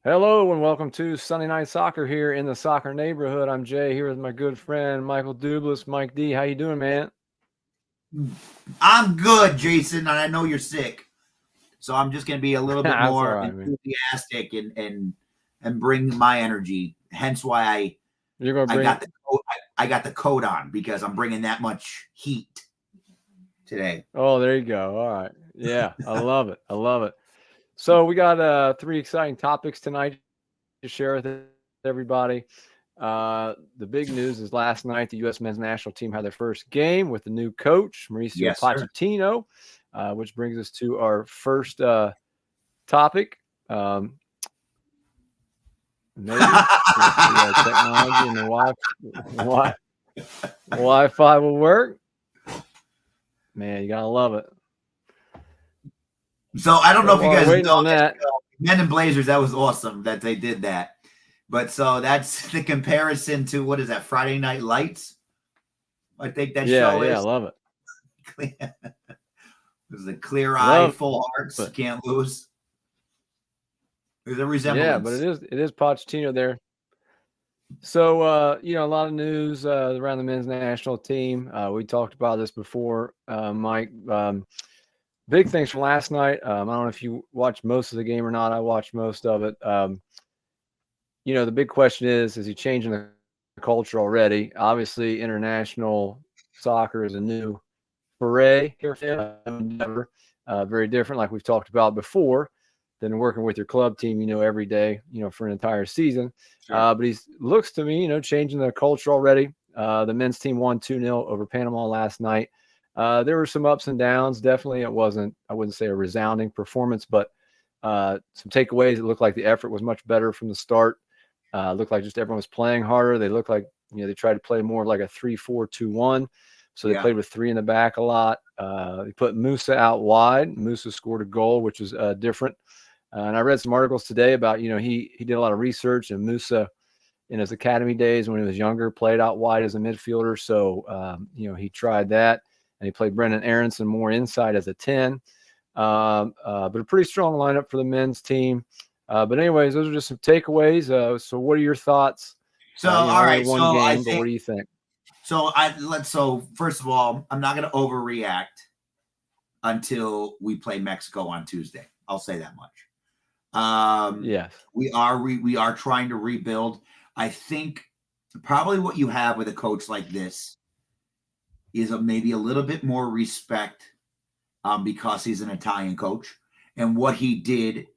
Hello and welcome to Sunday Night Soccer here in the soccer neighborhood. I'm Jay here with my good friend Michael Dublis. Mike D, how you doing, man? I'm good, Jason, and I know you're sick, so I'm just going to be a little bit That's all more right, man. enthusiastic and bring my energy. Hence why You're gonna I bring. got the coat, I got the coat on because I'm bringing that much heat today. Oh, there you go. All right. Yeah, I love it. I love it. So we got three exciting topics tonight to share with everybody. The big news is last night the U.S. men's national team had their first game with the new coach Mauricio Yes, sir. Pochettino, which brings us to our first topic. Maybe the technology and the Wi-Fi will work. Man, you gotta love it. So I don't know if you While we're guys waiting know on this, that, Men in Blazers. That was awesome that they did that. But so that's the comparison to what is that Friday Night Lights? I think that yeah, show I is. love it. There's a clear eye, Love full hearts, it. can't lose. There's a Yeah, but resemblance. it is Pochettino there. So a lot of news around the men's national team. We talked about this before, Mike. Big things from last night. I don't know if you watched most of the game or not. I watched most of it. The big question is he changing the culture already? Obviously, international soccer is a new foray here for him. Never very different, like we've talked about before, than working with your club team, every day, for an entire season. Sure. But he looks to me, changing the culture already. The men's team won 2-0 over Panama last night. There were some ups and downs. Definitely, I wouldn't say a resounding performance, but some takeaways. It looked like the effort was much better from the start. Looked like just everyone was playing harder. They looked like, they tried to play more of like a 3-4-2-1. So they played with three in the back a lot. They put Musa out wide. Musa scored a goal, which was different. And I read some articles today about, he did a lot of research, and Musa in his academy days when he was younger played out wide as a midfielder. So, he tried that, and he played Brendan Aronson more inside as a 10. But a pretty strong lineup for the men's team. But anyways, those are just some takeaways. So what are your thoughts? So all Only right. one So I game, but think what do you think? so first of all, I'm not gonna overreact until we play Mexico on Tuesday. I'll say that much. Yes. We are trying to rebuild. I think probably what you have with a coach like this is maybe a little bit more respect because he's an Italian coach and what he did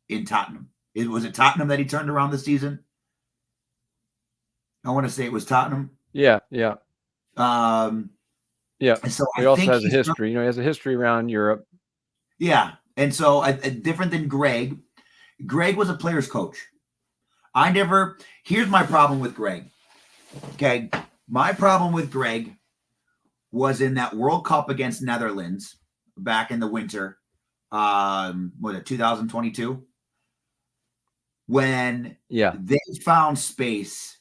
in Tottenham. Was it Tottenham that he turned around the season? I want to say it was Tottenham. Yeah. Yeah. Um, Yeah. so He I also think has a history. He has a history around Europe. yeah. And so different than Greg. Greg was a player's coach. Here's my problem with Greg. Okay. My problem with Greg was in that World Cup against Netherlands back in the winter. Was it 2022? When they found space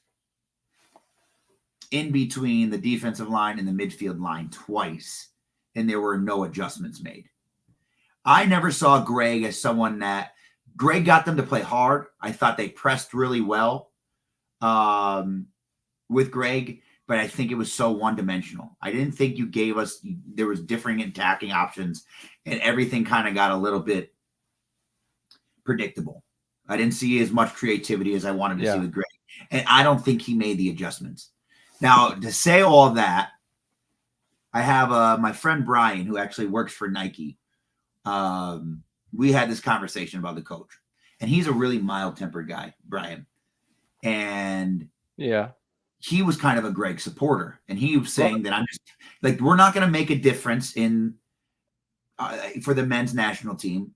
in between the defensive line and the midfield line twice, and there were no adjustments made. I never saw Greg as someone that Greg got them to play hard. I thought they pressed really well with Greg, but I think it was so one-dimensional. I didn't think you gave us – there was differing attacking options, and everything kind of got a little bit predictable. I didn't see as much creativity as I wanted to see with Greg, and I don't think he made the adjustments. Now, to say all that, I have my friend Brian, who actually works for Nike. We had this conversation about the coach, and he's a really mild-tempered guy, Brian. And he was kind of a Greg supporter, and he was saying that I'm just like, we're not going to make a difference in for the men's national team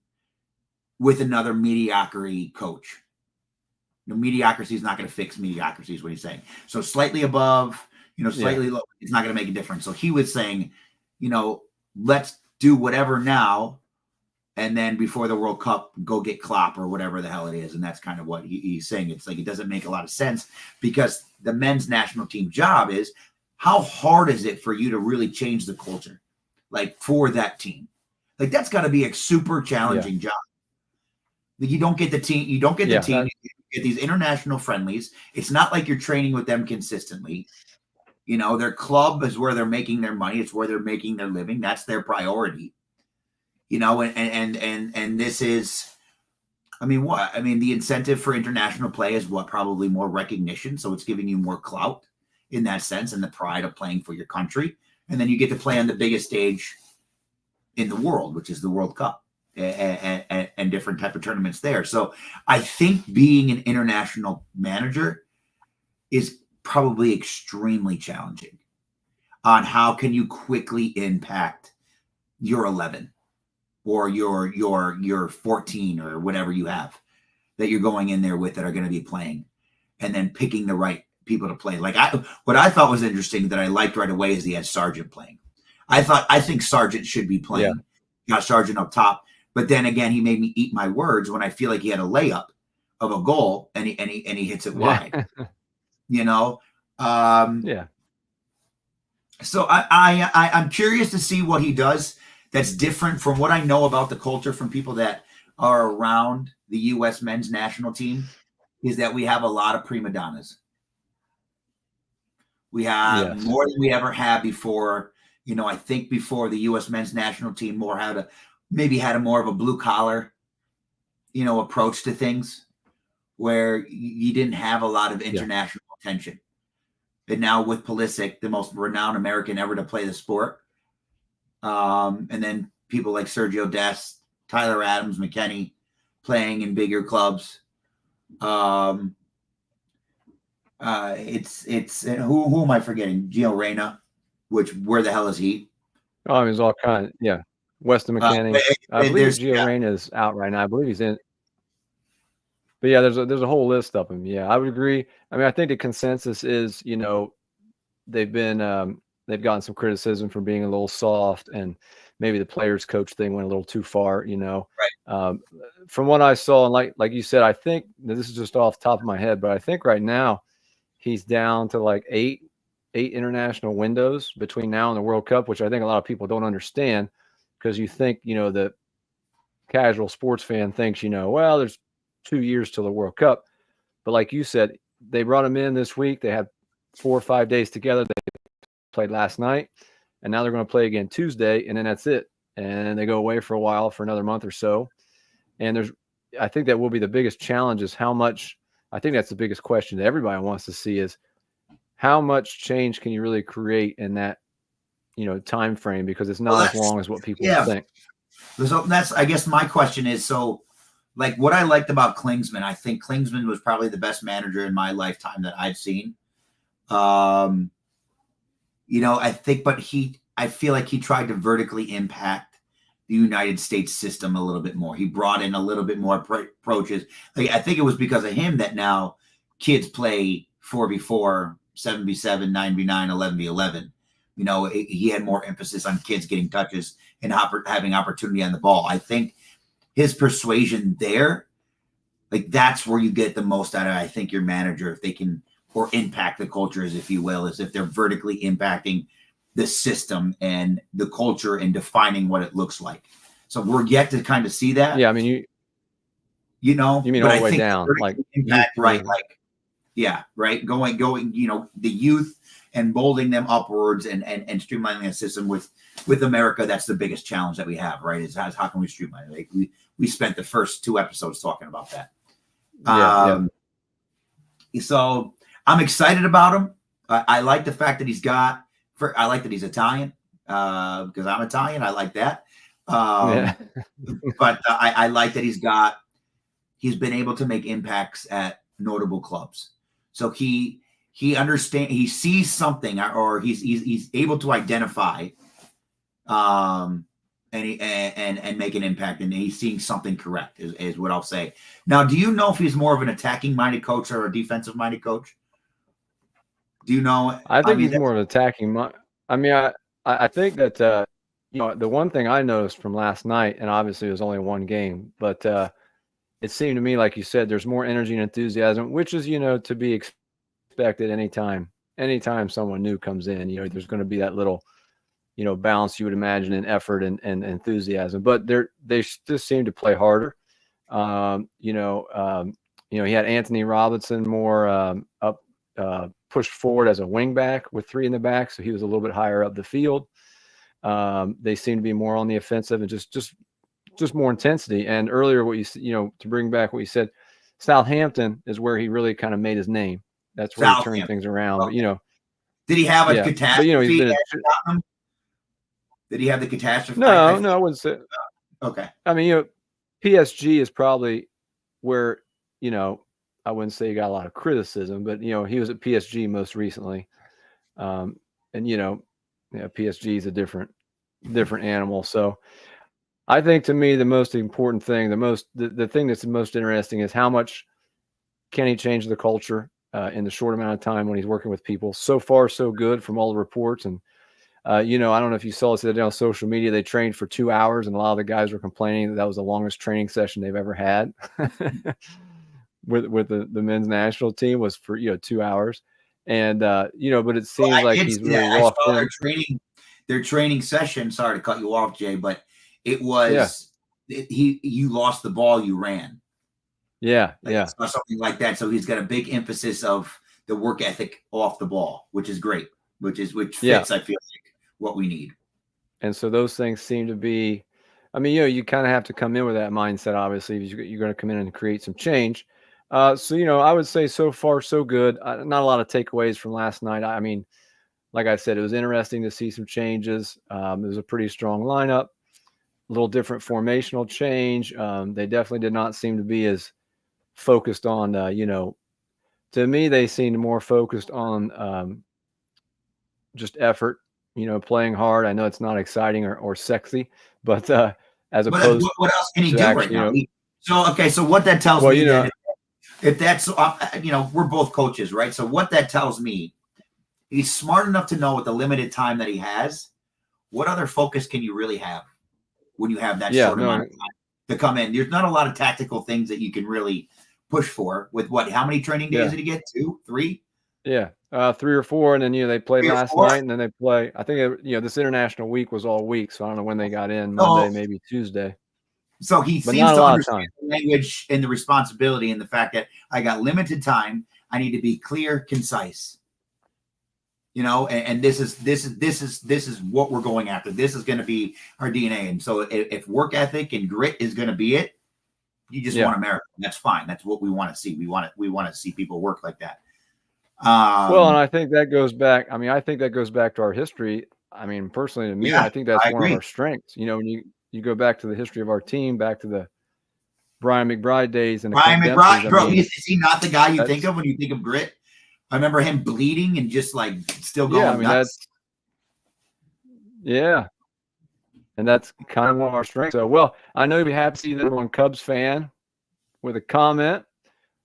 with another mediocrity coach. Mediocrity is not going to fix mediocrity, is what he's saying. So slightly above, slightly low, it's not going to make a difference. So he was saying, let's do whatever now, and then before the World Cup, go get Klopp or whatever the hell it is. And that's kind of what he's saying. It's like it doesn't make a lot of sense because the men's national team job is, how hard is it for you to really change the culture, like for that team? Like that's got to be a super challenging job. You don't get the team. You don't get the team. That, You get these international friendlies. It's not like you're training with them consistently. You know, their club is where they're making their money. It's where they're making their living. That's their priority. You know, and this is, I mean, what? I mean, the incentive for international play is what? Probably more recognition. So it's giving you more clout in that sense, and the pride of playing for your country. And then you get to play on the biggest stage in the world, which is the World Cup, and different type of tournaments there. So I think being an international manager is probably extremely challenging on how can you quickly impact your 11 or your 14 or whatever you have that you're going in there with that are going to be playing, and then picking the right people to play. Like what I thought was interesting that I liked right away is he had Sargent playing. I think Sargent should be playing. Got Sargent up top, but then again, he made me eat my words when I feel like he had a layup of a goal and he hits it wide. You know, So I'm curious to see what he does that's different from what I know about the culture from people that are around the U.S. men's national team. Is that we have a lot of prima donnas. We have more than we ever had before. You know, I think before the U.S. men's national team had a more of a blue collar, you know, approach to things where you didn't have a lot of international attention. And now with Pulisic, the most renowned American ever to play the sport, and then people like Sergio Dest, Tyler Adams, McKennie playing in bigger clubs. It's who am I forgetting? Gio Reyna, where the hell is he? Oh, I mean, it's all kind of, Weston McKennie. I believe Gio Reyna is out right now. I believe he's in. But yeah, there's a whole list of them. Yeah, I would agree. I mean, I think the consensus is, you know, they've gotten some criticism for being a little soft, and maybe the players coach thing went a little too far, you know. Right. From what I saw, and like you said, I think this is just off the top of my head, but I think right now he's down to like eight international windows between now and the World Cup, which I think a lot of people don't understand, because you think, you know, the casual sports fan thinks, you know, well, there's 2 years till the World Cup. But like you said, they brought him in this week. They had 4 or 5 days together. They played last night, and now they're going to play again Tuesday, and then that's it. And they go away for a while, for another month or so. And I think that will be the biggest challenge, is how much. I think that's the biggest question that everybody wants to see, is how much change can you really create in that, you know, time frame, because it's not as long as what people think. So that's, I guess my question is, so like what I liked about Klinsmann, I think Klinsmann was probably the best manager in my lifetime that I've seen. You know, I feel like he tried to vertically impact the United States system a little bit more. He brought in a little bit more approaches. Like, I think it was because of him that now kids play 4v4, 7v7, 9v9, 11v11. You know, he had more emphasis on kids getting touches and having opportunity on the ball. I think his persuasion there, like, that's where you get the most out of, I think, your manager, if they can, or impact the cultures, if you will, is if they're vertically impacting the system and the culture and defining what it looks like. So we're yet to kind of see that. Yeah, I mean, you know, you mean all the way down, like impact, right? Like, yeah, right. Going, you know, the youth and molding them upwards and streamlining the system with America. That's the biggest challenge that we have, right? Is how can we streamline it? Like we spent the first 2 episodes talking about that. So I'm excited about him. I like the fact that I like that he's Italian, because I'm Italian. I like that. But I like that he's been able to make impacts at notable clubs. So he understands, he sees something, or he's able to identify, and make an impact, and he's seeing something correct is what I'll say. Now, do you know if he's more of an attacking minded coach or a defensive minded coach? Do you know? I think he's more of an attacking. I mean, I think that, you know, the one thing I noticed from last night, and obviously it was only one game, but it seemed to me, like you said, there's more energy and enthusiasm, which is, you know, to be expected anytime someone new comes in. You know, there's going to be that little, you know, balance you would imagine in effort and enthusiasm. But they just seem to play harder. He had Anthony Robinson more pushed forward as a wing back with 3 in the back, so he was a little bit higher up the field. They seem to be more on the offensive and just more intensity. And earlier, to bring back what you said, Southampton is where he really kind of made his name. That's where he turned things around. Okay. But did he have a catastrophe? But, he's been did he have the catastrophe? No, I wouldn't say. Okay. I mean, PSG is probably where, I wouldn't say he got a lot of criticism, but, he was at PSG most recently. And, PSG is a different animal. So I think, to me, the most important thing, the thing that's the most interesting is how much can he change the culture in the short amount of time when he's working with people. So far, so good from all the reports. And, I don't know if you saw this the other day on social media, they trained for 2 hours, and a lot of the guys were complaining that was the longest training session they've ever had with the men's national team was for, 2 hours. And, but it seems like he's really locked in. Their training session, sorry to cut you off, Jay, but it was, you lost the ball, you ran. Yeah. Something like that. So he's got a big emphasis of the work ethic off the ball, which is great, which fits, I feel like, what we need. And so those things seem to be, I mean, you kind of have to come in with that mindset, obviously, if you're going to come in and create some change. So, I would say so far, so good. Not a lot of takeaways from last night. I mean, like I said, it was interesting to see some changes. It was a pretty strong lineup, a little different formational change. They definitely did not seem to be as focused on, to me, they seemed more focused on just effort, playing hard. I know it's not exciting or sexy, but as opposed to what else can he do right now? So what that tells me, if that's, we're both coaches, right? So what that tells me, he's smart enough to know with the limited time that he has, what other focus can you really have when you have that short amount of time to come in? There's not a lot of tactical things that you can really push for with how many training days did he get? 2, 3? Yeah. 3 or 4. And then, they played last night, and then they play, I think, this international week was all week. So I don't know when they got in, Monday, maybe Tuesday. So he seems to understand the language and the responsibility and the fact that I got limited time. I need to be clear, concise, and this is what we're going after. This is going to be our DNA. And so if work ethic and grit is going to be it, you just want a marathon. That's fine. That's what we want to see. We want to see people work like that. Well, and I think that goes back. I mean, I think that goes back to our history. I mean, personally, to me, I think that's one of our strengths. When you go back to the history of our team, back to the Brian McBride days. And Brian McBride, bro, is he not the guy you think of when you think of grit? I remember him bleeding and just like still going nuts. And that's kind of one of our strengths. So, well, I know you'll be happy to see that I'm a Cubs fan with a comment.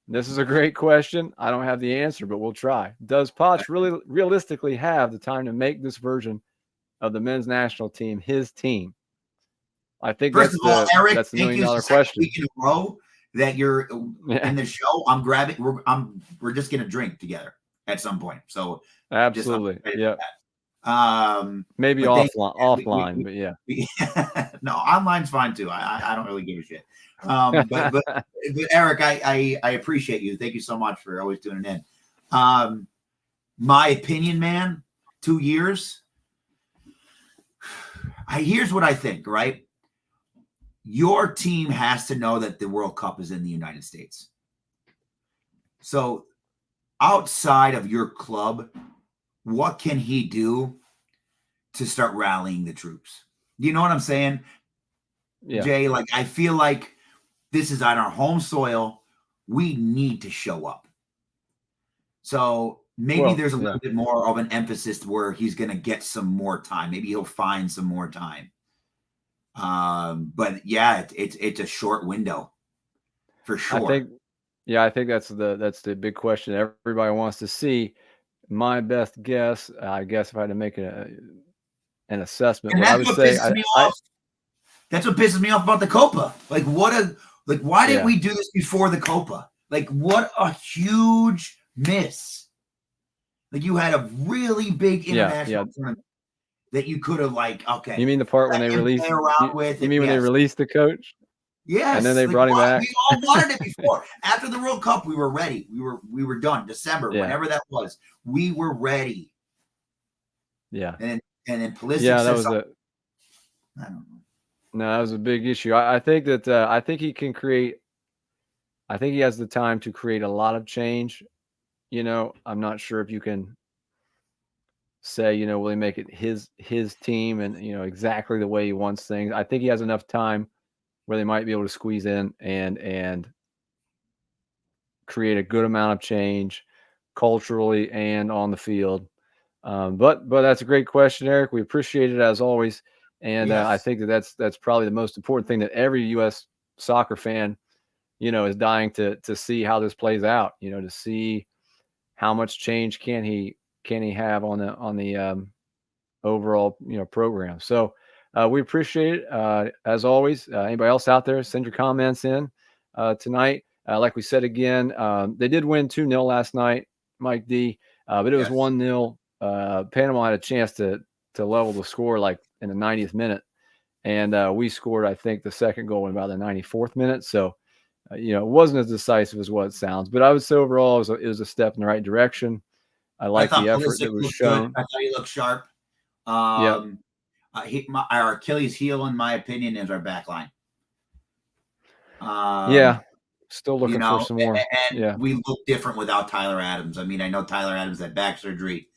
This is a great question. I don't have the answer, but we'll try. Does Poch really realistically have the time to make this version of the men's national team his team? I think that's the $1 million question. Week in a row that you're in the show, I'm grabbing. We're just gonna drink together at some point. So absolutely, yeah. Maybe offline, but yeah. No, online's fine too. I don't really give a shit. But Eric, I appreciate you. Thank you so much for always tuning in. My opinion, man, 2 years. Here's what I think, right? Your team has to know that the World Cup is in the United States. So outside of your club, what can he do to start rallying the troops? Do you know what I'm saying? Yeah. Jay, like, I feel like this is on our home soil. We need to show up. So maybe there's a little bit more of an emphasis where he's going to get some more time. Maybe he'll find some more time. But yeah, it's a short window for sure. I think that's the big question everybody wants to see. My best guess, I guess, if I had to make an assessment, what I would say, that's what pisses me off about the Copa. Like, why didn't we do this before the Copa? Like, what a huge miss. Like, you had a really big international tournament that you could have, like, okay. You mean the part when they released? You mean when they released the coach? Yes, and then they brought him back. We all wanted it before. After the World Cup, we were ready. We were done. December, whenever that was, we were ready. Yeah, and then Pulisic that was I don't know. No, that was a big issue. I think that I think he can create. I think he has the time to create a lot of change. I'm not sure if you can say, will he make it his team and exactly the way he wants things. I think he has enough time where they might be able to squeeze in and create a good amount of change culturally and on the field. But that's a great question, Eric. We appreciate it as always, and I think that's probably the most important thing that every U.S. soccer fan, is dying to see how this plays out. To see how much change can he have on the overall program. So we appreciate it as always. Anybody else out there, send your comments in tonight. Like we said again, they did win 2-0 last night, Mike D, but it was 1-0. Panama had a chance to level the score like in the 90th minute, and we scored, I think, the second goal in about the 94th minute. So it wasn't as decisive as what it sounds, but I would say overall it was a step in the right direction. I like the effort that was shown. I thought he looked sharp. Our Achilles heel, in my opinion, is our back line. Still looking for some more. And we look different without Tyler Adams. I mean, I know Tyler Adams had back surgery.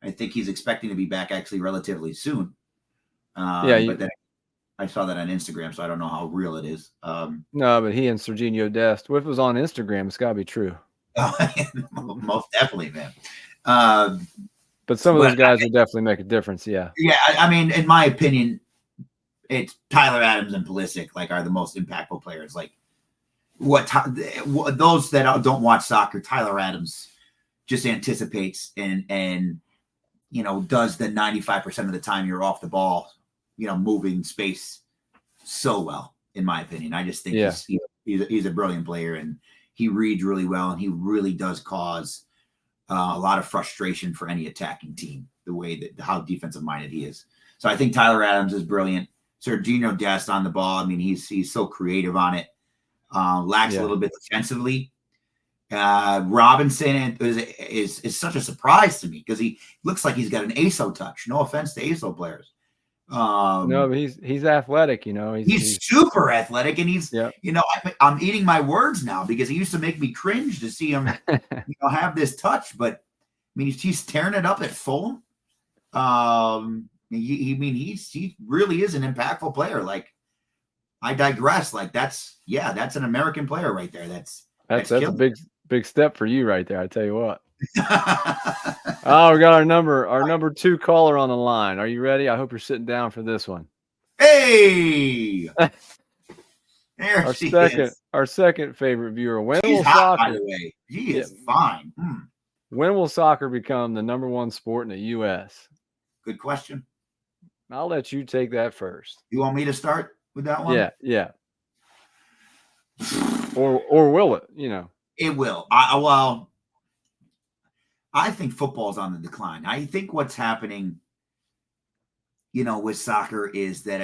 I think he's expecting to be back actually relatively soon. But then I saw that on Instagram, so I don't know how real it is. No, but he and Serginho Dest. If it was on Instagram, it's got to be true. Most definitely, man. But some of those guys will definitely make a difference. Yeah. Yeah, I mean, in my opinion, it's Tyler Adams and Pulisic are the most impactful players. Those that don't watch soccer, Tyler Adams just anticipates and does the 95% of the time you're off the ball, moving space so well, in my opinion. I just think he's a brilliant player, and he reads really well, and he really does cause a lot of frustration for any attacking team, the way how defensive minded he is. So I think Tyler Adams is brilliant. Serginho Dest on the ball. I mean, he's so creative on it. Lacks a little bit defensively. Robinson is such a surprise to me because he looks like he's got an ASO touch. No offense to ASO players. No, but he's athletic. He's super athletic, and he's I'm eating my words now because he used to make me cringe to see him have this touch. But I mean, he's tearing it up at Fulham. He really is an impactful player. I digress. That's an American player right there. That's a big step for you right there. I tell you what. Oh, we got our number 2 caller on the line. Are you ready? I hope you're sitting down for this one. Hey, our second favorite viewer. When She's will hot, soccer? By the way, he is fine. When will soccer become the number 1 sport in the U.S.? Good question. I'll let you take that first. You want me to start with that one? Yeah. Or will it? It will. I think football's on the decline. I think what's happening, with soccer is that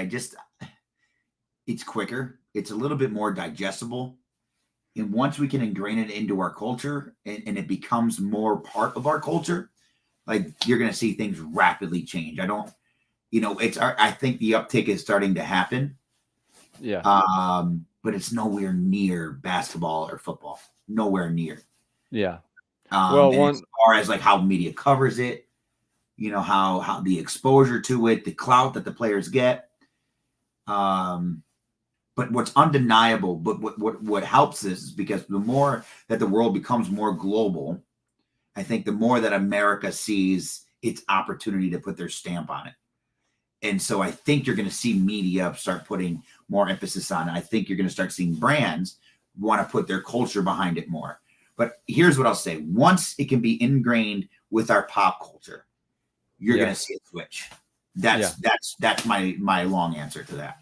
it's quicker. It's a little bit more digestible. And once we can ingrain it into our culture and it becomes more part of our culture, you're going to see things rapidly change. I think the uptick is starting to happen. Yeah. But it's nowhere near basketball or football. Nowhere near. Yeah. As far as how media covers it, how the exposure to it, the clout that the players get. But what's undeniable, but what helps this is because the more that the world becomes more global, I think the more that America sees its opportunity to put their stamp on it. And so I think you're going to see media start putting more emphasis on it. I think you're going to start seeing brands want to put their culture behind it more. But here's what I'll say. Once it can be ingrained with our pop culture, you're going to see it switch. That's my long answer to that.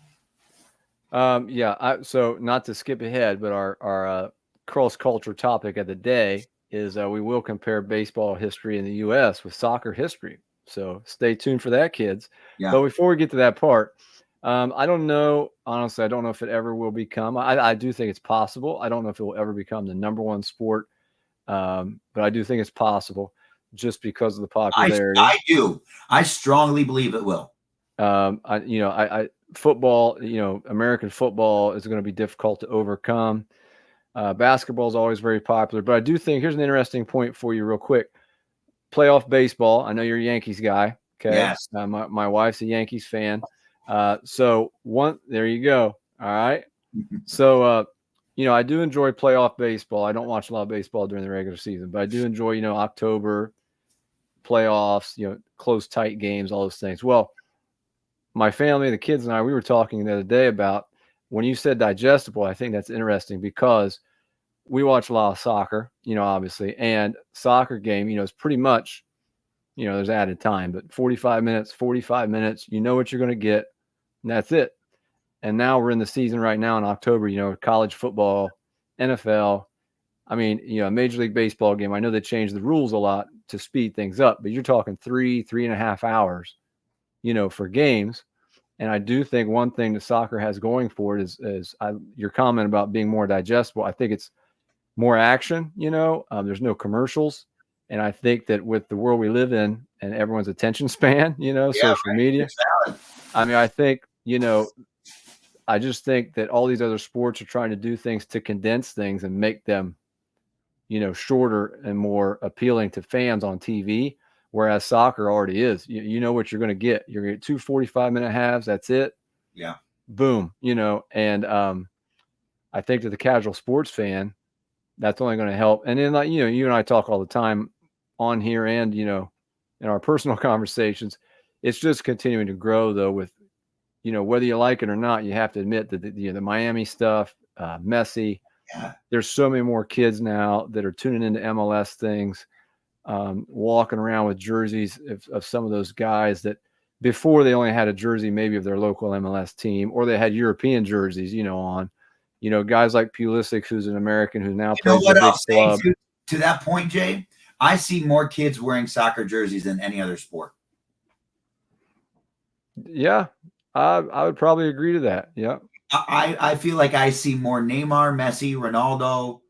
So not to skip ahead, but our cross culture topic of the day is we will compare baseball history in the U.S. with soccer history. So stay tuned for that, kids. Yeah. But before we get to that part, I don't know. Honestly, I don't know if it ever will become. I do think it's possible. I don't know if it will ever become the number one sport, but I do think it's possible just because of the popularity. I do. I strongly believe it will. Football, American football is going to be difficult to overcome. Basketball is always very popular, but I do think here's an interesting point for you real quick. Playoff baseball. I know you're a Yankees guy. Okay. Yes. My wife's a Yankees fan. There you go. All right. So, I do enjoy playoff baseball. I don't watch a lot of baseball during the regular season, but I do enjoy, October playoffs, close, tight games, all those things. Well, my family, the kids and I, we were talking the other day about when you said digestible. I think that's interesting because we watch a lot of soccer, obviously, and soccer game, is pretty much, there's added time, but 45 minutes, you know what you're going to get, and that's it. And now we're in the season right now in October, college football, NFL. I mean, a Major League Baseball game. I know they changed the rules a lot to speed things up, but you're talking 3.5 hours, for games. And I do think one thing that soccer has going for it is your comment about being more digestible. I think it's more action, there's no commercials. And I think that with the world we live in and everyone's attention span, social media, I mean, I think, I just think that all these other sports are trying to do things to condense things and make them, shorter and more appealing to fans on TV. Whereas soccer already is, you know what you're going to get. You're going to get 2 45-minute halves. That's it. Yeah. Boom. And I think to the casual sports fan, that's only going to help. And then, you and I talk all the time on here and, in our personal conversations, it's just continuing to grow though with, whether you like it or not, you have to admit that the Miami stuff, Messi, there's so many more kids now that are tuning into MLS things, walking around with jerseys of some of those guys that before they only had a jersey maybe of their local MLS team, or they had European jerseys, on. Guys like Pulisic, who's an American who now plays for a big club. To that point, Jay, I see more kids wearing soccer jerseys than any other sport. Yeah, I would probably agree to that. Yeah. I feel like I see more Neymar, Messi, Ronaldo,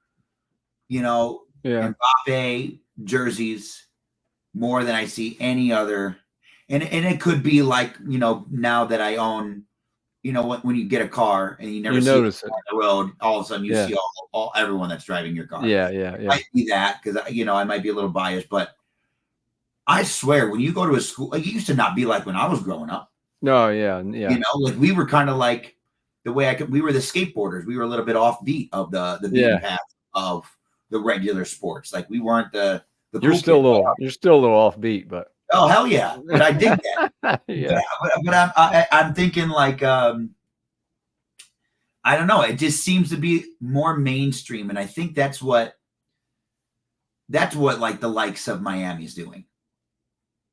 Mbappe jerseys more than I see any other. And it could be like, now that I own, when you get a car and you never see notice it on the road, all of a sudden you see all everyone that's driving your car. Yeah. It might be that because, I might be a little biased, but I swear when you go to a school, like it used to not be like when I was growing up. No, yeah. Like we were kind of like the way we were the skateboarders. We were a little bit offbeat of the beaten path of the regular sports. Like we weren't the you're still a little offbeat, but oh hell yeah! But I dig that. Yeah. But I'm thinking like I don't know. It just seems to be more mainstream, and I think that's what like the likes of Miami's doing.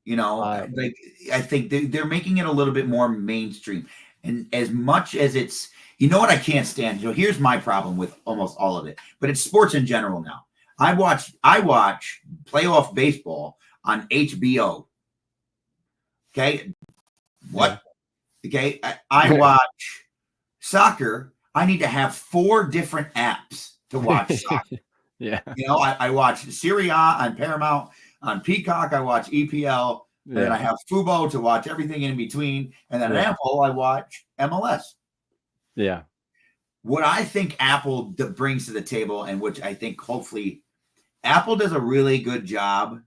Like I think they're making it a little bit more mainstream. And as much as it's, what I can't stand. Here's my problem with almost all of it, but it's sports in general now. I watch playoff baseball on HBO. Okay. What? Okay. I watch soccer. I need to have 4 different apps to watch soccer. Yeah. I watch Serie A on Paramount. On Peacock, I watch EPL, and then I have Fubo to watch everything in between, and then on Apple, I watch MLS. Yeah. What I think Apple brings to the table, and which I think hopefully Apple does a really good job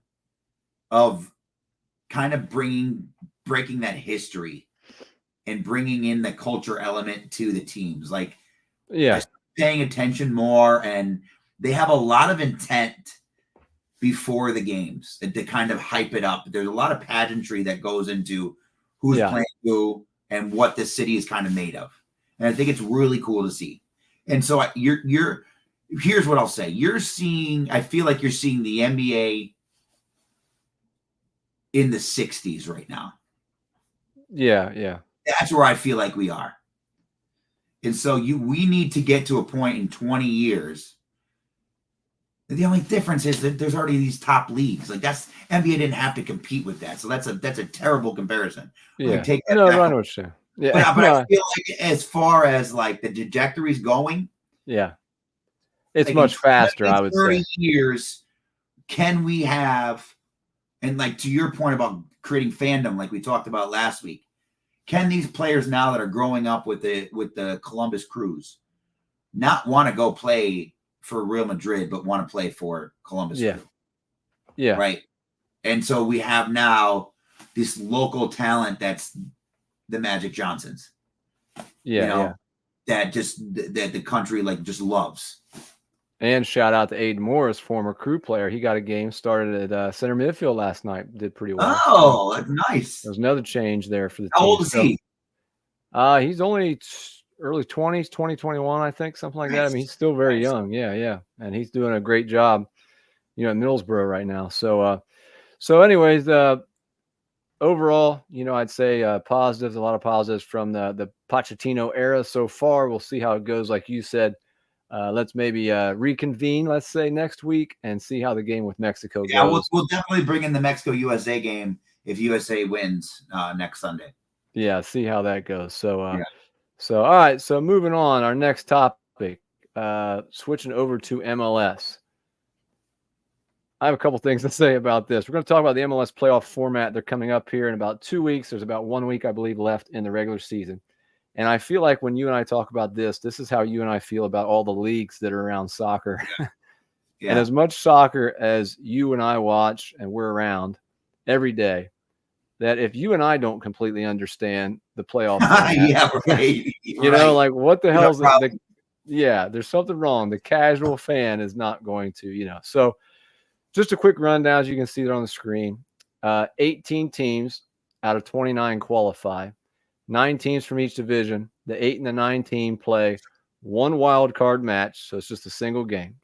of kind of breaking that history and bringing in the culture element to the teams. Like, paying attention more, and they have a lot of intent before the games to kind of hype it up. There's a lot of pageantry that goes into who's playing who and what the city is kind of made of. And I think it's really cool to see. And so here's what I'll say. I feel like you're seeing the NBA in the 60s right now. Yeah. Yeah. That's where I feel like we are. And so we need to get to a point in 20 years. The only difference is that there's already these top leagues. Like NBA didn't have to compete with that, so that's a terrible comparison. Yeah, I know what you're saying. Yeah, but I feel like as far as like the trajectory's going, yeah, it's like much faster. I would 30 say. years, can we have, and like to your point about creating fandom, like we talked about last week, can these players now that are growing up with the Columbus Crews not want to go play for Real Madrid, but want to play for Columbus Yeah, Crew? yeah, Right. And so we have now this local talent that's the Magic Johnsons. yeah, yeah. That the country like just loves. And shout out to Aiden Morris, former Crew player. He got a game started at center midfield last night. Did pretty well. Oh, that's nice. There's another change there for the How team. old is he? He's only early 20s, 2021, I think, something like that. I mean, he's still very young. Yeah, yeah. And he's doing a great job, at Middlesbrough right now. So anyways, overall, I'd say positives, a lot of positives from the Pochettino era so far. We'll see how it goes. Like you said, let's maybe reconvene, let's say next week, and see how the game with Mexico goes. Yeah, we'll definitely bring in the Mexico-USA game if USA wins next Sunday. Yeah, see how that goes. So all right. So moving on, our next topic, switching over to MLS. I have a couple things to say about this. We're going to talk about the MLS playoff format. They're coming up here in about 2 weeks. There's about 1 week, I believe, left in the regular season. And I feel like when you and I talk about this is how you and I feel about all the leagues that are around soccer. Yeah. And as much soccer as you and I watch and we're around every day, that if you and I don't completely understand the playoff format, yeah, right. Like what the hell's there's something wrong. The casual fan is not going to, So just a quick rundown, as you can see there on the screen. 18 teams out of 29 qualify. 9 teams from each division. The 8 and the 9 team play one wild card match, so it's just a single game.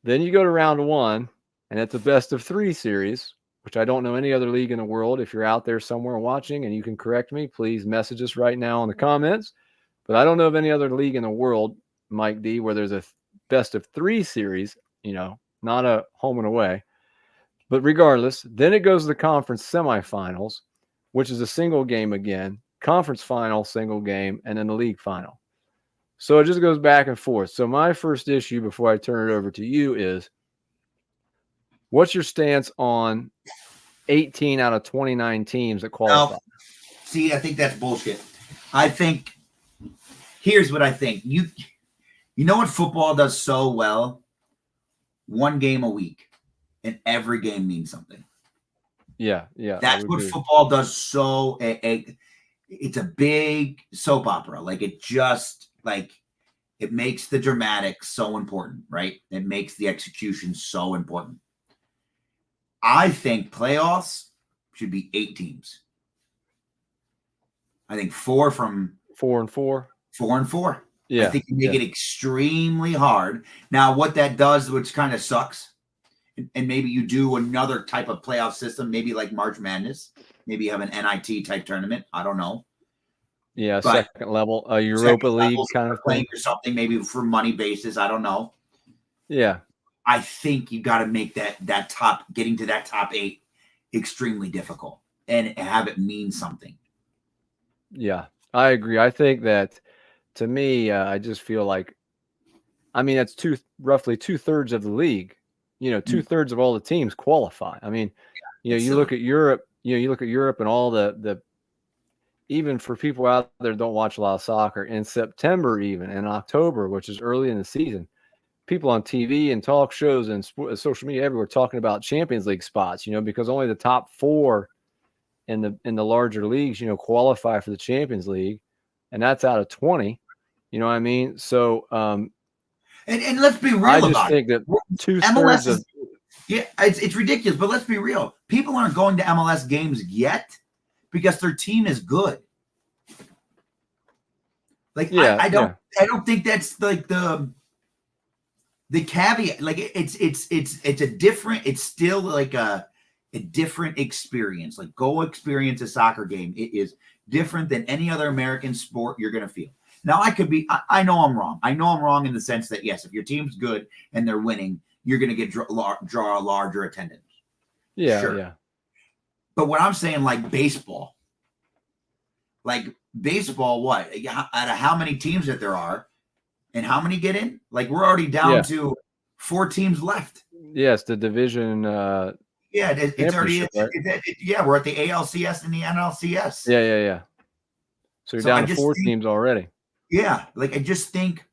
Then you go to round 1, and it's a best of 3 series, which I don't know any other league in the world. If you're out there somewhere watching and you can correct me, please message us right now in the comments. But I don't know of any other league in the world, Mike D, where there's a best of 3 series, not a home and away. But regardless, then it goes to the conference semifinals, which is a single game again, conference final, single game, and then the league final. So it just goes back and forth. So my first issue before I turn it over to you is, what's your stance on 18 out of 29 teams that qualify? See, I think that's bullshit. I think, here's what I think. You know what football does so well? 1 game a week, and every game means something. Yeah. That's what football does so. It's a big soap opera. Like it just it makes the dramatics so important, right? It makes the execution so important. I think playoffs should be 8 teams. I think 4 from 4 and 4. 4 and 4. Yeah. I think you make it extremely hard. Now, what that does, which kind of sucks, and maybe you do another type of playoff system, maybe like March Madness. Maybe you have an NIT type tournament. I don't know. Yeah, second level, Europa League kind of thing or something, maybe for money basis. I don't know. Yeah, I think you got to make that top, getting to that top 8, extremely difficult, and have it mean something. Yeah, I agree. I think that, to me, I just feel like, I mean, that's roughly 2/3 of the league. 2/3 of all the teams qualify. I mean, you look at Europe. You look at Europe and all the even for people out there that don't watch a lot of soccer, in September, even in October, which is early in the season, people on TV and talk shows and social media everywhere talking about Champions League spots. Because only the top 4 in the larger leagues, qualify for the Champions League, and that's out of 20. You know what I mean? So, and let's be real. I just think that 2/3 of it's ridiculous. But let's be real. People aren't going to MLS games yet because their team is good. I don't think that's like the caveat. Like it's a different. It's still like a different experience. Like go experience a soccer game. It is different than any other American sport you're going to feel. Now I could be. I know I'm wrong. I know I'm wrong in the sense that yes, if your team's good and they're winning, you're going to draw a larger attendance. Yeah, sure. Yeah. But what I'm saying, like baseball, like baseball, what out of how many teams that there are, and how many get in? Like we're already down to 4 teams left. Yes, the division. It's already right? we're at the ALCS and the NLCS. Yeah. So you're down to 4 teams already. Yeah, like I just think.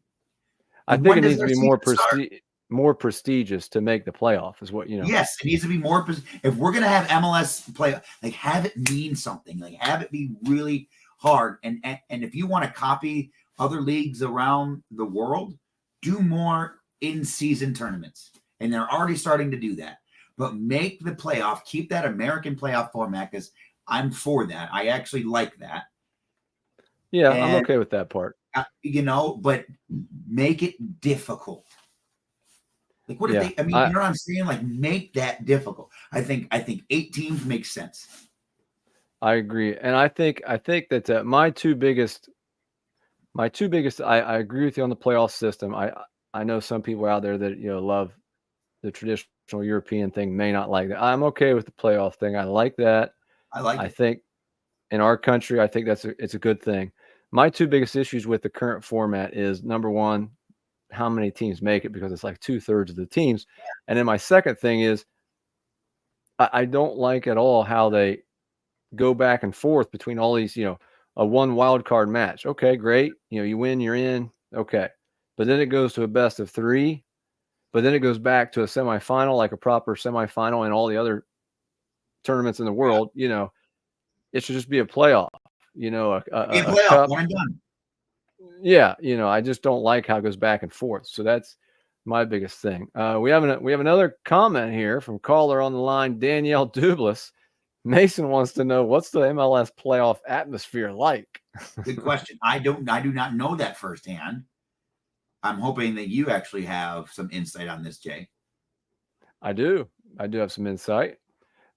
I think it needs to be more prestigious to make the playoff. Is what you know. Yes, it needs to be more. If we're gonna have MLS play, like have it mean something. Like have it be really hard. And if you want to copy other leagues around the world, do more in-season tournaments. And they're already starting to do that. But make the playoff, keep that American playoff format, because I'm for that. I actually like that. Yeah, I'm okay with that part. But make it difficult. Like what if they? I mean, you know what I'm saying? Like make that difficult. I think 8 teams makes sense. I agree, and I think that my two biggest. I agree with you on the playoff system. I know some people out there that love the traditional European thing, may not like that. I'm okay with the playoff thing. I like that. I think in our country, I think it's a good thing. My two biggest issues with the current format is, number one, how many teams make it, because it's like 2/3 of the teams. And then my second thing is I don't like at all how they go back and forth between all these, a one wild card match. Okay, great. You win, you're in. Okay. But then it goes to a best of 3. But then it goes back to a semifinal, like a proper semifinal, and all the other tournaments in the world. It should just be a playoff. A playoff, cup. One and done. Yeah, I just don't like how it goes back and forth. So that's my biggest thing. We have another comment here from caller on the line, Danielle Dublis. Mason wants to know, what's the MLS playoff atmosphere like? Good question. I do not know that firsthand. I'm hoping that you actually have some insight on this, Jay. I do have some insight.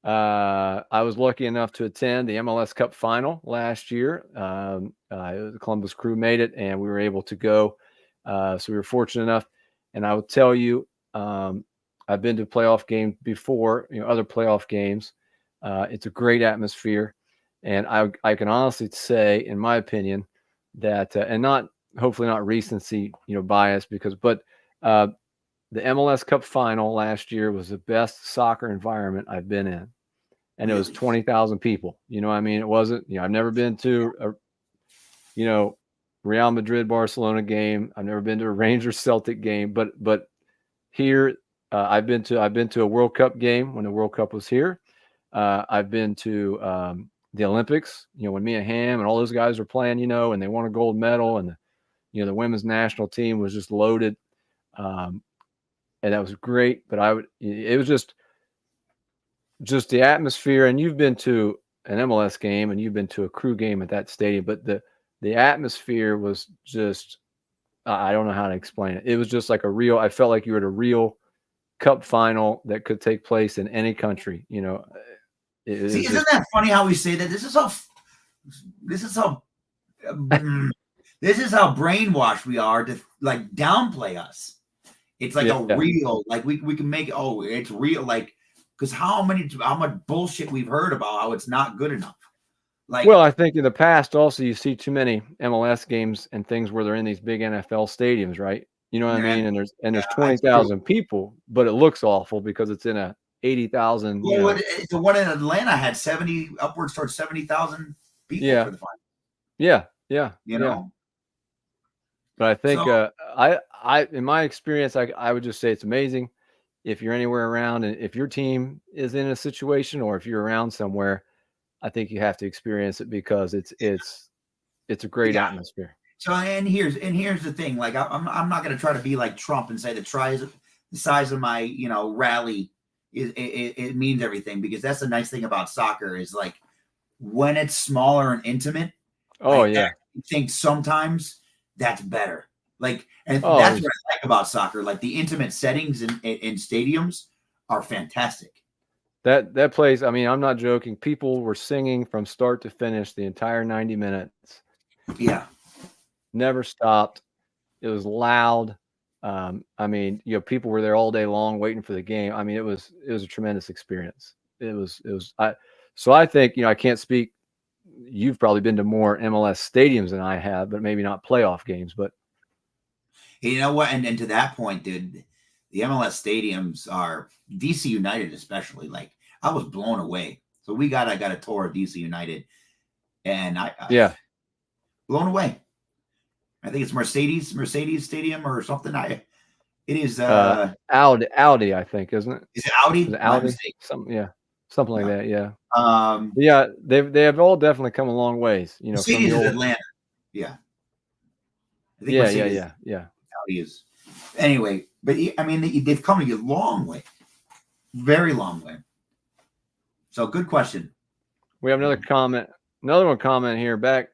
I was lucky enough to attend the MLS Cup final last year. The Columbus Crew made it, and we were able to go. So we were fortunate enough. And I will tell you, I've been to playoff games before, other playoff games. It's a great atmosphere. And I can honestly say, in my opinion, that, and hopefully not recency, bias, but the MLS Cup final last year was the best soccer environment I've been in. And it was 20,000 people. You know what I mean? It wasn't, I've never been to a, Real Madrid Barcelona game. I've never been to a Rangers Celtic game, but here I've been to a World Cup game when the World Cup was here. I've been to the Olympics, when Mia Hamm and all those guys were playing, and they won a gold medal, and the women's national team was just loaded. And that was great, but it was just the atmosphere. And you've been to an MLS game and you've been to a Crew game at that stadium, but the atmosphere was just, I don't know how to explain it. It was just like I felt like you were at a real cup final that could take place in any country. Isn't that funny how we say that? This is how brainwashed we are to like downplay us. It's like a real, like we can make it, it's real, like, because how much bullshit we've heard about how it's not good enough. Like, well, I think in the past also you see too many MLS games and things where they're in these big NFL stadiums, right? You know what I mean? And there's 20,000 people, but it looks awful because it's in a 80,000. Well, the one in Atlanta had upwards towards 70,000 people for the final. Yeah. know. But I think I in my experience, I would just say it's amazing if you're anywhere around, and if your team is in a situation, or if you're around somewhere, I think you have to experience it, because it's a great atmosphere. So and here's the thing, like I'm not going to try to be like Trump and say the size of my rally it means everything, because that's the nice thing about soccer is like when it's smaller and intimate. I think sometimes that's better. Like, and that's what I like about soccer. Like the intimate settings in stadiums are fantastic. That place, I mean, I'm not joking. People were singing from start to finish the entire 90 minutes. Yeah. Never stopped. It was loud. I mean, people were there all day long waiting for the game. I mean, it was a tremendous experience. So I think, I can't speak you've probably been to more MLS stadiums than I have, but maybe not playoff games. But you know what? And to that point, dude, the MLS stadiums are DC United, especially. Like, I was blown away. So I got a tour of DC United, and I blown away. I think it's Mercedes Stadium or something. It is Audi, I think, isn't it? Is it Audi? Is it Audi? Something like that. Yeah. They have all definitely come a long ways. You know, Mercedes is Atlanta. Yeah. I think yeah. Audi is anyway, but I mean they've come a long way, very long way. So good question. We have another one comment here back.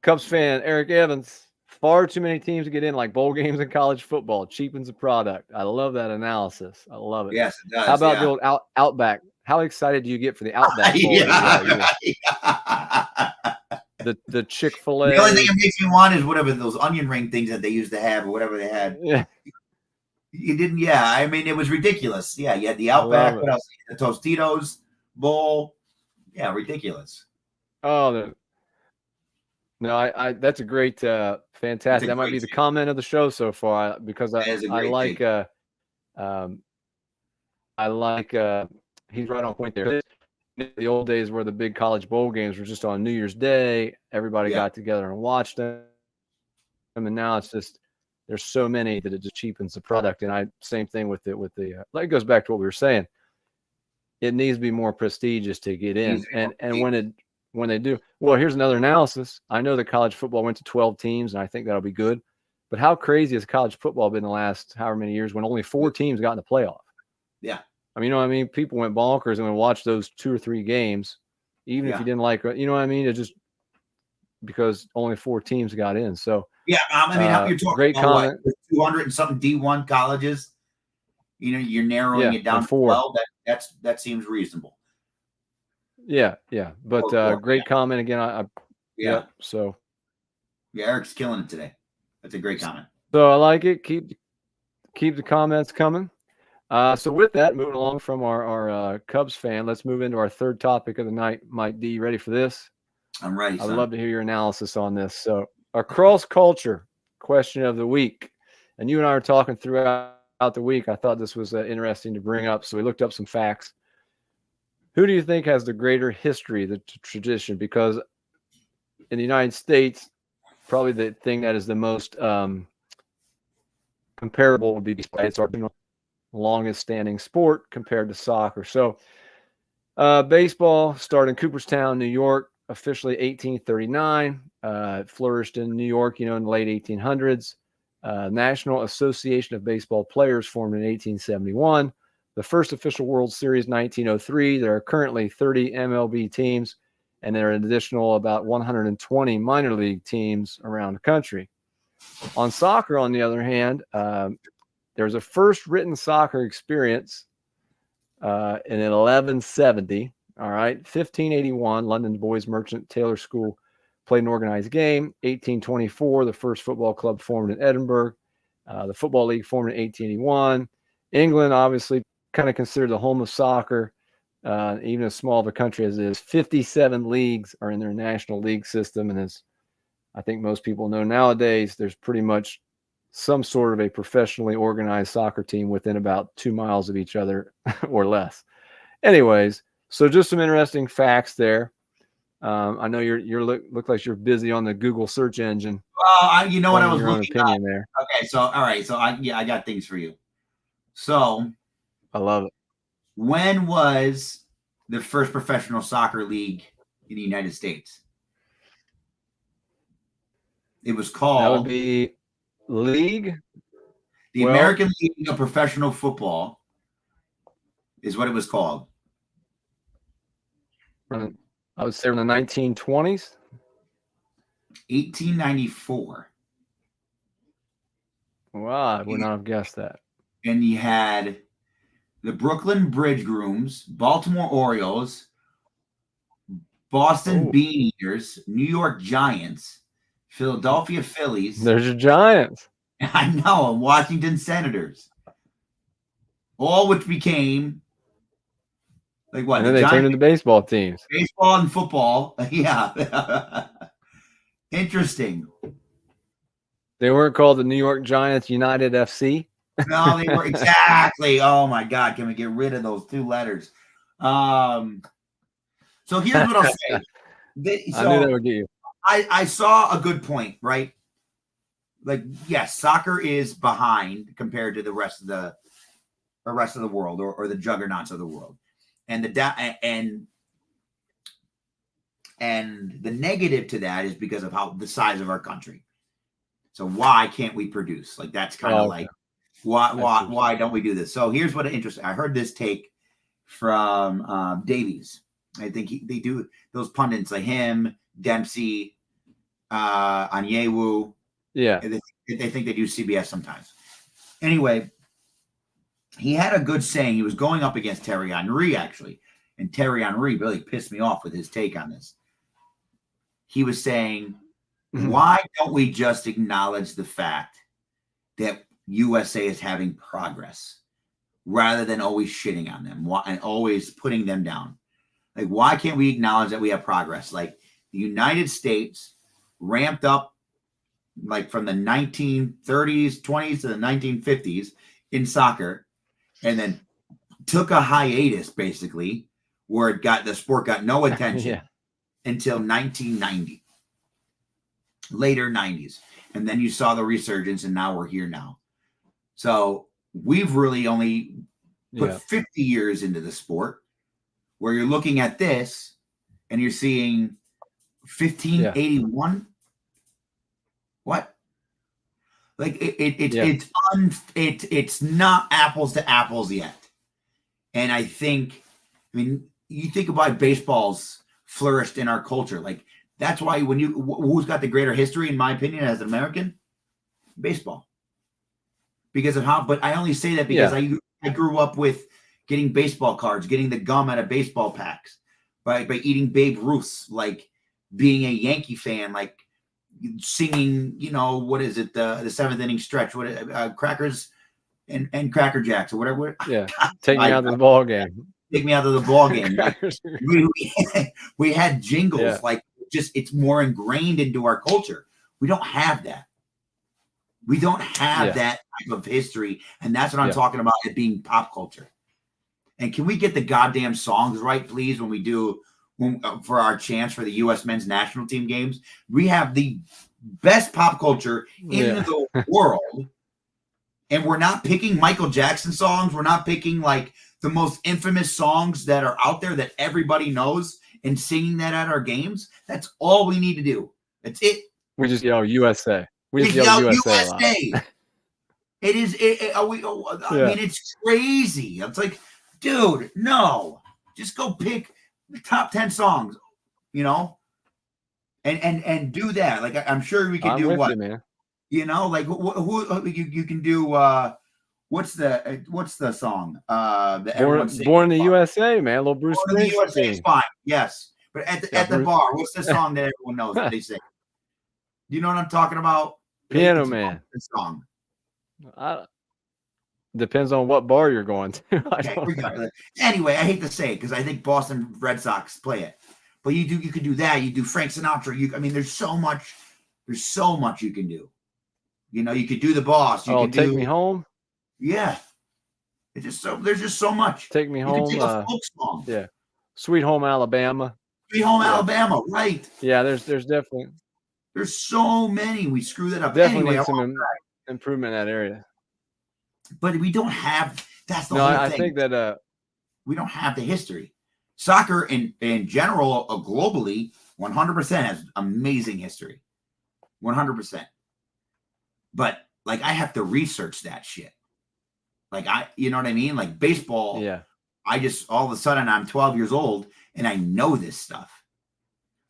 Cubs fan Eric Evans. Far too many teams to get in, like bowl games in college football. Cheapens the product. I love that analysis. I love it. Yes, it does. How about the old Outback? How excited do you get for the Outback Bowl? The Chick-fil-A. The only thing it makes me want is whatever those onion ring things that they used to have or whatever they had. Yeah. You didn't, I mean, it was ridiculous. Yeah, you had the Outback. What else? The Tostitos bowl. Yeah, ridiculous. Oh, no, I that's a great, fantastic. That might be the comment of the show so far because I like, he's right on point there. The old days where the big college bowl games were just on New Year's Day, everybody got together and watched them, and now it's just there's so many that it just cheapens the product. And same thing with the it goes back to what we were saying. It needs to be more prestigious to get in, and when they do, well, here's another analysis. I know that college football went to 12 teams, and I think that'll be good. But how crazy has college football been the last however many years when only 4 teams got in the playoff? Yeah. I mean, you know what I mean? People went bonkers and watched those 2 or 3 games, even if you didn't like, you know what I mean? It just because only 4 teams got in. So I mean, how you're talking great about comment. 200 and something D1 colleges. You know, you're narrowing it down to 4. That seems reasonable. Yeah. But great comment again. So Eric's killing it today. That's a great comment. So I like it. Keep the comments coming. So with that, moving along from our Cubs fan, let's move into our third topic of the night. Mike D, you ready for this? I'm ready. I'd love to hear your analysis on this. So our cross culture question of the week, and you and I were talking throughout the week. I thought this was interesting to bring up. So we looked up some facts. Who do you think has the greater history, the tradition? Because in the United States, probably the thing that is the most comparable would be baseball. It's our longest standing sport compared to soccer. So baseball started in Cooperstown, New York, officially 1839. It flourished in New York, in the late 1800s. National Association of Baseball Players formed in 1871. The first official World Series, 1903. There are currently 30 MLB teams, and there are an additional about 120 minor league teams around the country. On soccer, on the other hand, there's a first written soccer experience in 1170. All right, 1581, London's Boys Merchant Taylor School played an organized game. 1824, the first football club formed in Edinburgh. The Football League formed in 1881. England, obviously, kind of considered the home of soccer, even as small of a country as it is. 57 leagues are in their national league system, and as I think most people know nowadays, there's pretty much some sort of a professionally organized soccer team within about 2 miles of each other or less. Anyways, so just some interesting facts there. I know you look like you're busy on the Google search engine. Well, you know what I was looking opinion there. Okay, so all right, so I got things for you. So I love it. When was the first professional soccer league in the United States? It was called. That would be league. The American League of Professional Football is what it was called. I would say in the 1920s. 1894. Wow, I would not have guessed that. And you had the Brooklyn Bridge Grooms, Baltimore Orioles, Boston Bean Eaters, New York Giants, Philadelphia Phillies. There's your Giants. I know, and Washington Senators. All which became Like what? And then they turned into baseball teams. Baseball and football. Yeah. Interesting. They weren't called the New York Giants United FC. No, they were exactly. Oh my God. Can we get rid of those 2 letters? So here's what I'll say. I knew that would get you. I saw a good point, right? Like, yes, soccer is behind compared to the rest of the world or the juggernauts of the world. And the negative to that is because of how the size of our country. So why can't we produce? Like, that's kind of like, why don't we do this? So here's what interesting. I heard this take from Davies. I think they do those pundits like him, Dempsey, Onyewu. Yeah. They think they do CBS sometimes. Anyway, he had a good saying. He was going up against Thierry Henry, actually. And Thierry Henry really pissed me off with his take on this. He was saying, why don't we just acknowledge the fact that USA is having progress rather than always shitting on them and always putting them down? Like, why can't we acknowledge that we have progress? Like, the United States ramped up like from the 1930s, 20s to the 1950s in soccer, and then took a hiatus basically where the sport got no attention until 1990, later 90s. And then you saw the resurgence, and now we're here now. So we've really only put 50 years into the sport, where you're looking at this and you're seeing 1581. What? Like it's not apples to apples yet. And I mean, you think about baseball's flourished in our culture. Like, that's why who's got the greater history, in my opinion, as an American? Baseball. Because of how, but I only say that because I grew up with getting baseball cards, getting the gum out of baseball packs, by eating Babe Ruth's, like being a Yankee fan, like singing, what is it, the 7th inning stretch, Crackers and Cracker Jacks or whatever. Yeah, take me out of the ball game. Take me out of the ball game. Like, we had jingles, like it's more ingrained into our culture. We don't have that. We don't have that type of history, and that's what I'm talking about, it being pop culture. And can we get the goddamn songs right, please, when we do for our chance for the U.S. men's national team games? We have the best pop culture in the world, and we're not picking Michael Jackson songs. We're not picking like the most infamous songs that are out there that everybody knows and singing that at our games. That's all we need to do. That's it. We just yell USA. We just yell USA. A lot. It is. I mean, it's crazy. It's like, dude, no, just go pick the top 10 songs, and do that. Like, I'm sure we can do what, man. Like who you can do. What's the song? Born in the USA, man. Little Bruce Springsteen. Born in the USA is fine. Yes, but at the bar, what's the song that everyone knows that they sing? Do you know what I'm talking about? Piano Man. The song. Depends on what bar you're going to. Anyway, I hate to say it because I think Boston Red Sox play it, but you could do that. You do Frank Sinatra. I mean, there's so much you can do. You could do The Boss. You can Take Me Home. Yeah, there's just so much. Take Me Home. Take a folk song. Yeah, Sweet Home Alabama. Sweet Home Alabama, right? Yeah, there's definitely. There's so many. We screw that up. Definitely need some improvement in that area. But we don't have. That's the whole thing. I think that we don't have the history. Soccer in general, globally, 100% has amazing history. 100%. But like, I have to research that shit. Like, you know what I mean? Like baseball. Yeah. I just, all of a sudden, I'm 12 years old and I know this stuff.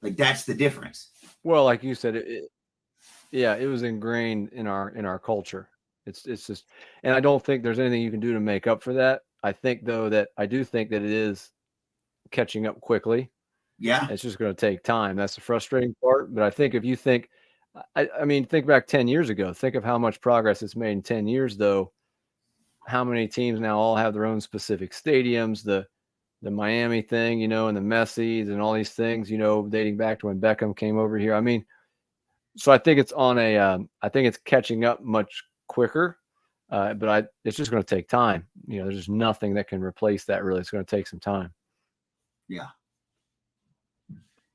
Like, that's the difference. Well, like you said, it was ingrained in our culture. It's just, and I don't think there's anything you can do to make up for that. I think, though, that I do think that it is catching up quickly. Yeah. It's just going to take time. That's the frustrating part. But I think if you think, I mean, think back 10 years ago. Think of how much progress it's made in 10 years, though. How many teams now all have their own specific stadiums. the Miami thing, and the Messis and all these things, dating back to when Beckham came over here. I mean, so I think it's I think it's catching up much quicker, but it's just going to take time. There's just nothing that can replace that. Really, it's going to take some time. Yeah.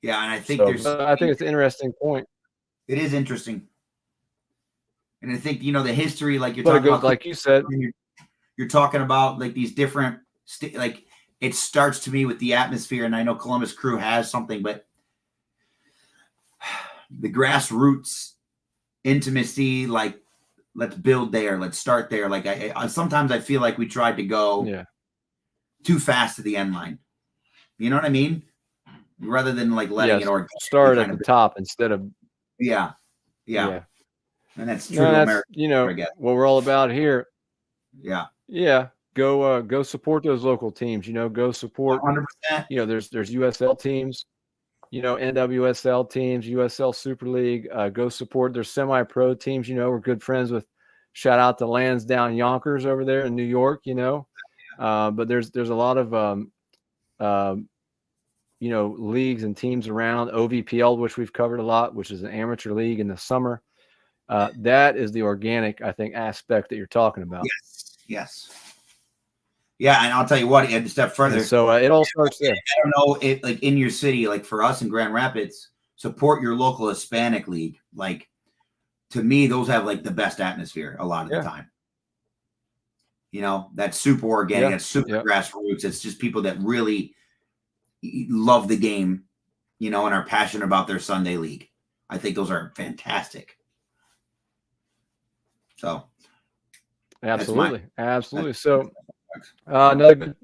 Yeah, and I think I think it's an interesting point. It is interesting, and I think the history, like you're talking about, like you said, you're talking about like these different like it starts to me with the atmosphere, and I know Columbus Crew has something, but the grassroots intimacy, like let's build there, let's start there. Like I sometimes I feel like we tried to go too fast to the end line. You know what I mean? Rather than like letting it start at the top instead of yeah. And that's true to America. What we're all about here. Yeah. Go support those local teams. Go support. 100%. There's USL teams. NWSL teams, USL Super League. Go support their semi-pro teams. We're good friends with. Shout out to Lansdowne Yonkers over there in New York. But there's a lot of leagues and teams around. OVPL, which we've covered a lot, which is an amateur league in the summer. That is the organic, I think, aspect that you're talking about. Yes. Yeah, and I'll tell you what, a step further. And so it all starts there. I don't know, like in your city, like for us in Grand Rapids, support your local Hispanic league. Like to me, those have like the best atmosphere a lot of the time. That's super organic, that's super grassroots. It's just people that really love the game, and are passionate about their Sunday league. I think those are fantastic. So absolutely. So another good,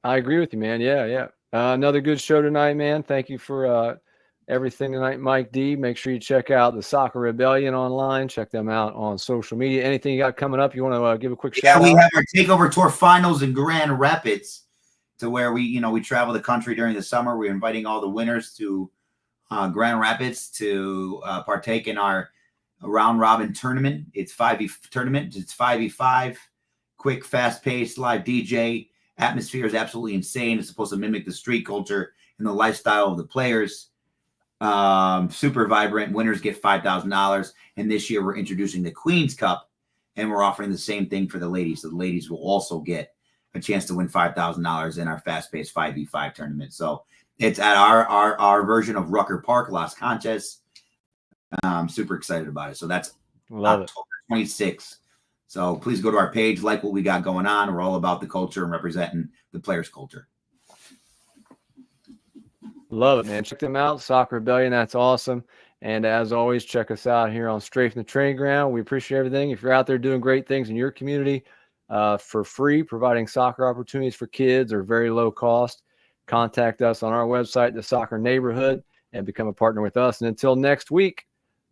I agree with you, man. Yeah. Another good show tonight, man. Thank you for everything tonight, Mike D. Make sure you check out the Soccer Rebellion online. Check them out on social media. Anything you got coming up? You want to give a quick shout out? Yeah, we have our Takeover Tour finals in Grand Rapids, to where we travel the country during the summer. We're inviting all the winners to Grand Rapids to partake in our round robin tournament. It's 5v tournament. It's 5v5, quick, fast paced, live DJ. Atmosphere is absolutely insane. It's supposed to mimic the street culture and the lifestyle of the players. Super vibrant. Winners get $5,000. And this year we're introducing the Queen's Cup, and we're offering the same thing for the ladies. So the ladies will also get a chance to win $5,000 in our fast-paced 5v5 tournament. So it's at our version of Rucker Park, Las Conchas. I'm super excited about it. So that's October 26th. So please go to our page, like what we got going on. We're all about the culture and representing the players' culture. Love it, man. Check them out, Soccer Rebellion. That's awesome. And as always, check us out here on Strafe from the Training Ground. We appreciate everything. If you're out there doing great things in your community for free, providing soccer opportunities for kids or very low cost, contact us on our website, The Soccer Neighborhood, and become a partner with us. And until next week,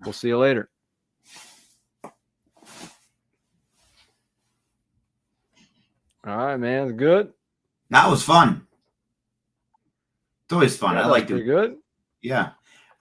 we'll see you later. All right, man. Good. That was fun. It's always fun. I like it. Pretty good. Yeah.